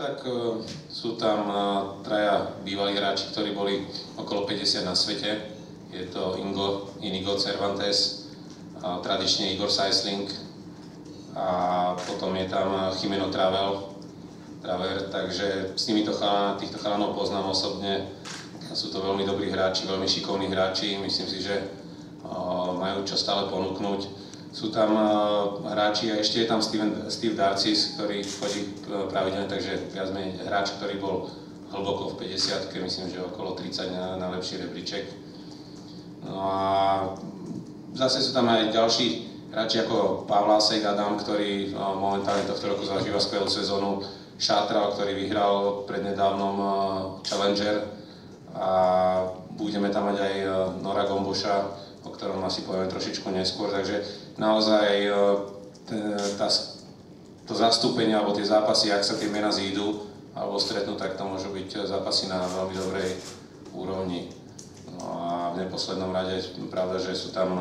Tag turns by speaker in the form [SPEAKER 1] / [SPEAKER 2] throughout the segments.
[SPEAKER 1] Tak sú tam traja bývalí hráči, ktorí boli okolo 50 na svete. Je to Inigo Cervantes, tradične Igor Sijsling a potom je tam Jimeno Traver, takže s týchto chalanov poznám osobne. Sú to veľmi dobrí hráči, veľmi šikovní hráči, myslím si, že majú čo stále ponúknuť. Sú tam hráči a ešte je tam Steve Darcis, ktorý chodí pravidelne, takže viac menej hráč, ktorý bol hlboko v 50-ke, myslím, že okolo 30 na lepší rebríček. No a zase sú tam aj ďalší hráči ako Pavlásek Adam, ktorý momentálne tohto roku zažíva skvelú sezónu. Šátral, ktorý vyhral prednedávnom Challenger, a budeme tam mať aj Nora Gomboša, o ktorom asi poviem trošičku neskôr, takže naozaj to zastúpenie alebo tie zápasy, ak sa tie mená zídu alebo stretnú, tak to môžu byť zápasy na veľmi dobrej úrovni. No a v neposlednom rade pravda, že sú tam,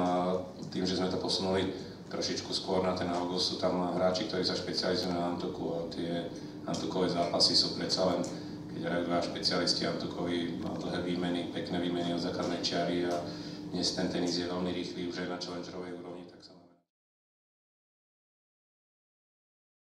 [SPEAKER 1] tým, že sme to posunuli trošičku skôr na ten august, sú tam hráči, ktorí sa špecializujú na Antuku a tie Antukové zápasy sú predsa len, keď hrajú dva špecialisti Antukovi, dlhé výmeny, pekné výmeny od základnej čiary a dnes ten tenis je veľmi rýchly už aj na challengerovej úrovni.